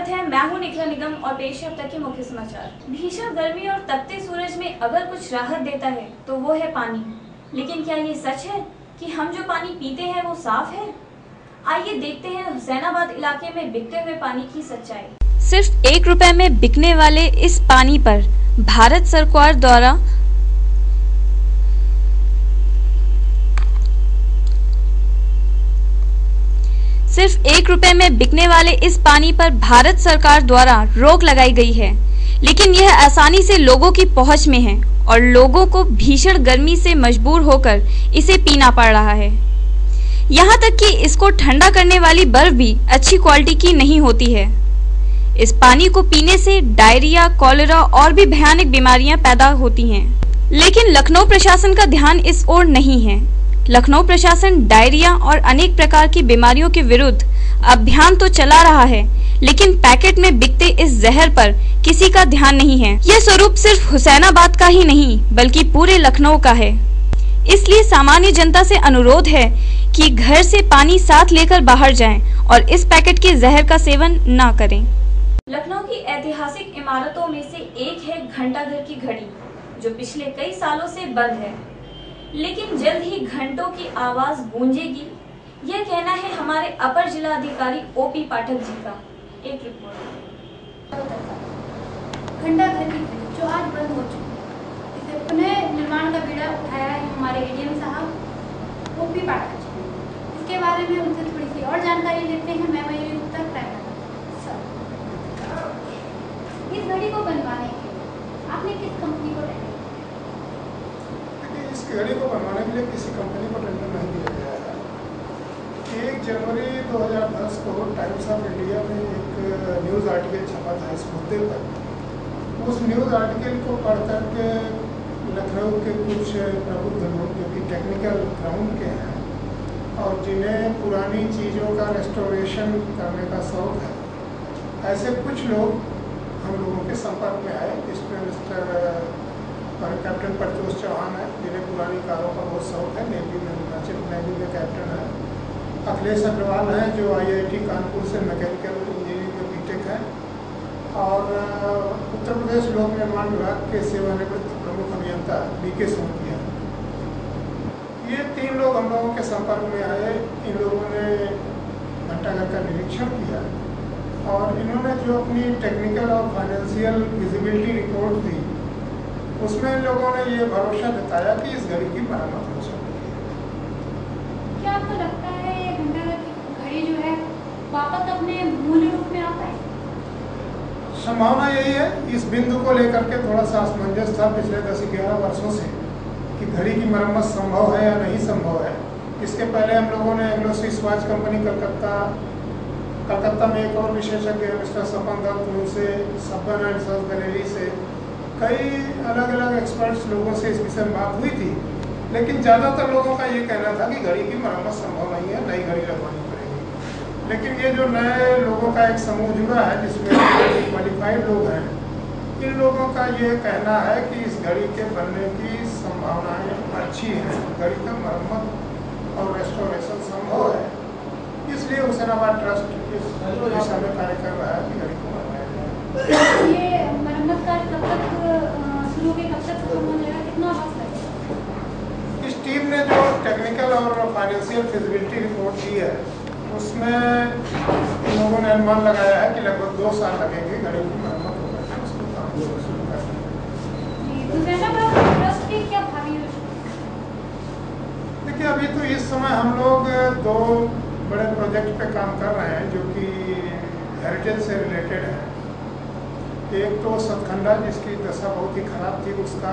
स्वागत है। मैं हूं निखिला निगम और पेश है अब तक के मुख्य समाचार। भीषण गर्मी और तपते सूरज में अगर कुछ राहत देता है तो वो है पानी। लेकिन क्या ये सच है कि हम जो पानी पीते हैं वो साफ है? आइए देखते हैं हुसैनाबाद इलाके में बिकते हुए पानी की सच्चाई। सिर्फ 1 रुपए में बिकने वाले इस पानी पर भारत सरकार द्वारा सिर्फ 1 रुपए में बिकने वाले इस पानी पर भारत सरकार द्वारा रोक लगाई गई है, लेकिन यह आसानी से लोगों की पहुंच में है और लोगों को भीषण गर्मी से मजबूर होकर इसे पीना पड़ रहा है। यहाँ तक कि इसको ठंडा करने वाली बर्फ भी अच्छी क्वालिटी की नहीं होती है। इस पानी को पीने से डायरिया, कॉलेरा और भी भयानक बीमारियां पैदा होती हैं। लेकिन लखनऊ प्रशासन का ध्यान इस ओर नहीं है। लखनऊ प्रशासन डायरिया और अनेक प्रकार की बीमारियों के विरुद्ध अभियान तो चला रहा है, लेकिन पैकेट में बिकते इस जहर पर किसी का ध्यान नहीं है। यह स्वरूप सिर्फ हुसैनाबाद का ही नहीं बल्कि पूरे लखनऊ का है। इसलिए सामान्य जनता से अनुरोध है कि घर से पानी साथ लेकर बाहर जाएं और इस पैकेट के जहर का सेवन न करें। लखनऊ की ऐतिहासिक इमारतों में से एक है घंटाघर की घड़ी, जो पिछले कई सालों से बंद है, लेकिन जल्द ही घंटों की आवाज गूंजेगी, यह कहना है हमारे अपर जिलाधिकारी ओपी पाठक जी का। एक रिपोर्ट। घंटाघर की घड़ी जो आज बंद हो चुकी है, इसे पुनः निर्माण का बीड़ा उठाया है हमारे एडीएम साहब ओपी पाठक जी ने। इसके बारे में उनसे थोड़ी सी और जानकारी लेते हैं। मैं मयूरी उत्तर प्राइवेट सर, इस घड़ी को बनवाने के लिए आपने किस कंपनी को टेंडर? इस घड़ी को बनवाने के लिए किसी कंपनी को टेंडर नहीं दिया गया है। 1 जनवरी 2010 को टाइम्स ऑफ इंडिया में एक न्यूज़ आर्टिकल छपा था इस मुद्दे पर। उस न्यूज़ आर्टिकल को पढ़ करके लखनऊ के कुछ प्रबुद्ध लोग जो कि टेक्निकल ग्राउंड के हैं और जिन्हें पुरानी चीज़ों का रेस्टोरेशन करने का शौक है, ऐसे कुछ लोग हम लोगों के संपर्क में आए। जिसमें मिस्टर कैप्टन प्रत्युष चौहान है, जिन्हें पुरानी कारों का बहुत शौक है, नेवी में कैप्टन है। अखिलेश अग्रवाल हैं जो IIT कानपुर से मैकेनिकल इंजीनियरिंग में बीटेक है, और उत्तर प्रदेश लोक निर्माण विभाग के सेवानिवृत्त प्रमुख अभियंता BK सोमकिया। ये 3 लोग हम लोगों के संपर्क में आए। इन लोगों ने घंटाघर का निरीक्षण किया और इन्होंने जो अपनी टेक्निकल और फाइनेंशियल विजिबिलिटी रिपोर्ट दी, उसमें इन लोगों ने ये भरोसा जताया कि इस घड़ी की मरम्मत हो सकती है। क्या आपको लगता है ये घंटाघर की घड़ी जो है वापस अपने मूल रूप में आ पाएगी? संभावना यही है। इस बिंदु को लेकर के थोड़ा सा असमंजस था पिछले 10-11 वर्षों से कि घड़ी की मरम्मत संभव है या नहीं संभव है। इसके पहले हम लोगों ने Anglo Swiss watch company Calcutta में एक और विशेषज्ञ मिस्टर सपन दत्त, उनसे सपन एंड सन्स गैलरी से कई अलग अलग एक्सपर्ट्स लोगों से इस विषय में बात हुई थी, लेकिन ज़्यादातर लोगों का ये कहना था कि घड़ी की मरम्मत संभव नहीं है, नई घड़ी लगवानी पड़ेगी। लेकिन ये जो नए लोगों का एक समूह जुड़ा है जिसमें क्वालिफाइड लोग हैं, इन लोगों का ये कहना है कि इस घड़ी के बनने की संभावनाएं अच्छी हैं, घड़ी का मरम्मत और रेस्टोरेशन संभव है। इसलिए हुसैनाबाद ट्रस्ट इस दिशा में कार्य कर रहा है कि घड़ी को बनवाया जाए। ये मरम्मत कार्य कब तक शुरू होगी, कब तक खत्म हो जाएगा, कितना वक्त लगेगा? इस टीम ने जो टेक्निकल और फाइनेंशियल फिजिबिलिटी रिपोर्ट दी है, उसमें इन लोगों ने अनुमान लगाया है कि लगभग 2 साल लगेंगे घड़ी की मरम्मत होकर के उसको काम शुरू करने। हुसैनाबाद ट्रस्ट की क्या भावी योजना? देखिए, अभी तो इस समय हम लोग 2 बड़े प्रोजेक्ट पे काम कर रहे हैं जो कि हेरिटेज से रिलेटेड है। एक तो सतखंडा, जिसकी दशा बहुत ही खराब थी, उसका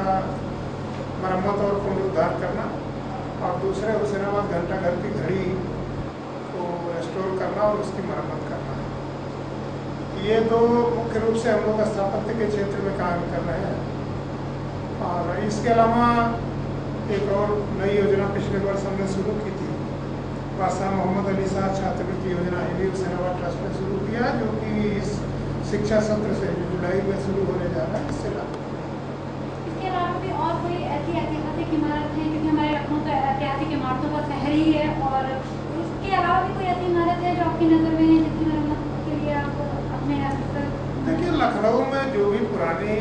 मरम्मत और पुनरुद्धार करना, और दूसरे हुसैनाबाद घंटाघर की घड़ी को रेस्टोर करना और उसकी मरम्मत करना। ये 2 मुख्य रूप से हम लोग स्थापत्य के क्षेत्र में काम कर रहे हैं। और इसके अलावा एक और नई योजना पिछले वर्ष हमने शुरू की थी, बादशाह मोहम्मद अली शाह छात्रवृत्ति योजना, ये भी हुसैनाबाद ट्रस्ट ने शुरू किया, जो कि इस शिक्षा सत्र से जो जुलाई में शुरू होने जा रहा है, इससे लागू। इसके अलावा भी और कोई ऐसी ऐतिहासिक इमारत है, क्योंकि हमारे लखनऊ तो ऐतिहासिक इमारतों का शहर ही है, और इसके अलावा भी कोई ऐसी इमारत है जो आपकी नज़र में है जिसकी मरम्मत के लिए आप अपने लखनऊ में जो भी पुरानी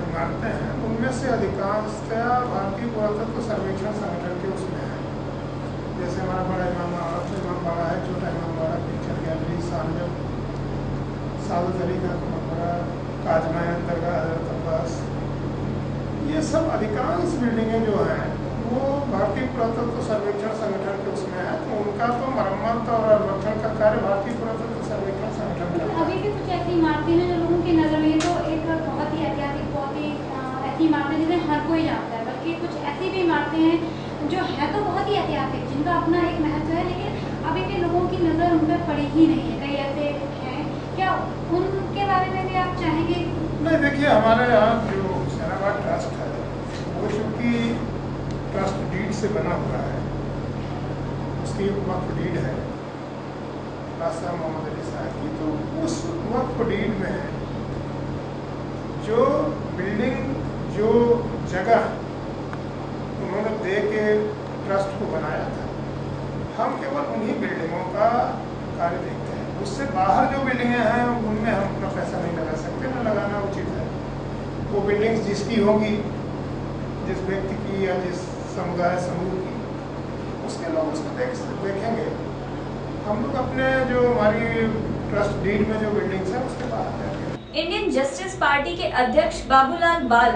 इमारतें हैं उनमें से अधिकांशतया भारतीय पुरातत्व सर्वेक्षण संगठन के उसमें है। जैसे हमारा बड़ा इमामबाड़ा है, छोटा इमामबाड़ा, पिक्चर गैलरी, सादत अली का मकबरा, ताजमहल, दरगाह हज़रत अब्बास, ये सब अधिकांश बिल्डिंगें जो हैं वो भारतीय पुरातत्व सर्वेक्षण संगठन के उसमें है। तो उनका तो मरम्मत और संरक्षण का कार्य भारतीय पुरातत्व सर्वेक्षण संगठन करता है। अभी भी कुछ ऐसी इमारतें हैं जो लोगों की नज़र में तो एक बहुत ही ऐतिहासिक, बहुत ही ऐसी इमारतें जिन्हें हर कोई जानता है, बल्कि कुछ ऐसी भी इमारतें हैं जो है तो बहुत ही ऐतिहासिक, जिनका अपना एक महत्व है, लेकिन अभी भी लोगों की नज़र उन पर पड़ी ही नहीं है। कई ऐसे हैं, क्या उनके बारे में भी आप चाहेंगे? नहीं, देखिए हमारे यहाँ जो हुसैनाबाद ट्रस्ट है वो चूँकि ट्रस्ट डीड से बना हुआ है, उसकी वक्फ डीड है रास्ता मोहम्मद अली साहब की, तो उस वक्फ डीड में जो बिल्डिंग, जो जगह उन्होंने दे के ट्रस्ट को बनाया था, हम केवल उन्हीं बिल्डिंगों का कार्य देखते हैं। उससे बाहर जो बिल्डिंगें हैं उनमें हम अपना पैसा नहीं लगा सकते, न लगाना उचित है। वो बिल्डिंग्स जिसकी होगी, जिस व्यक्ति की या जिस समुदाय समूह की, उसके लोग उसको देखेंगे। हम लोग अपने जो हमारी ट्रस्ट डीड में जो बिल्डिंग्स हैं उसके बाहर जाएंगे। इंडियन जस्टिस पार्टी के अध्यक्ष बाबूलाल बाल,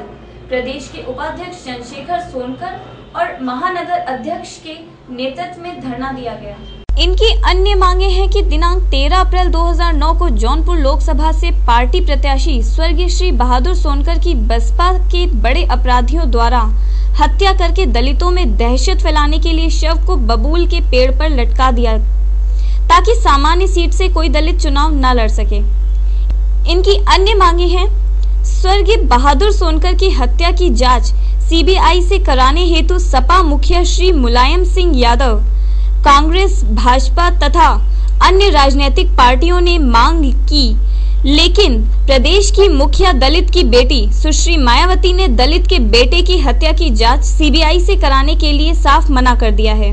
प्रदेश के उपाध्यक्ष चंद्रशेखर सोनकर और महानगर अध्यक्ष के नेतृत्व में धरना दिया गया। इनकी अन्य मांगे हैं कि दिनांक 13 अप्रैल 2009 को जौनपुर लोकसभा से पार्टी प्रत्याशी स्वर्गीय श्री बहादुर सोनकर की बसपा के बड़े अपराधियों द्वारा हत्या करके दलितों में दहशत फैलाने के लिए शव को बबूल के पेड़ पर लटका दिया, ताकि सामान्य सीट से कोई दलित चुनाव न लड़ सके। इनकी अन्य मांगे हैं स्वर्गीय बहादुर सोनकर की हत्या की जांच सीबीआई से कराने हेतु सपा मुखिया श्री मुलायम सिंह यादव, कांग्रेस, भाजपा तथा अन्य राजनीतिक पार्टियों ने मांग की, लेकिन प्रदेश की मुखिया दलित की बेटी सुश्री मायावती ने दलित के बेटे की हत्या की जांच सीबीआई से कराने के लिए साफ मना कर दिया है।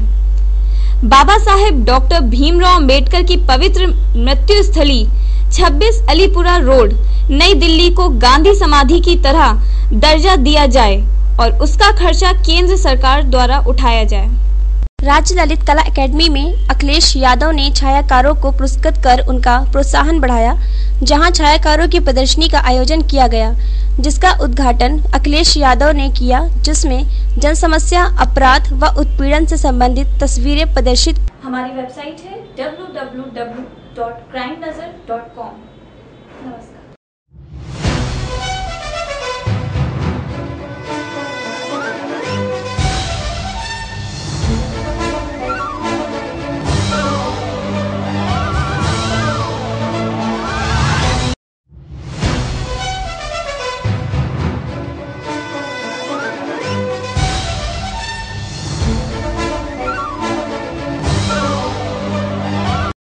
बाबा साहेब डॉक्टर भीमराव अंबेडकर की पवित्र मृत्यु स्थली 26 अलीपुरा रोड, नई दिल्ली को गांधी समाधि की तरह दर्जा दिया जाए और उसका खर्चा केंद्र सरकार द्वारा उठाया जाए। राज्य ललित कला एकेडमी में अखिलेश यादव ने छायाकारों को पुरस्कृत कर उनका प्रोत्साहन बढ़ाया, जहां छायाकारों की प्रदर्शनी का आयोजन किया गया, जिसका उद्घाटन अखिलेश यादव ने किया, जिसमें जन समस्या, अपराध व उत्पीड़न से संबंधित तस्वीरें प्रदर्शित। हमारी वेबसाइट है www.crimenazar.com। नमस्कार।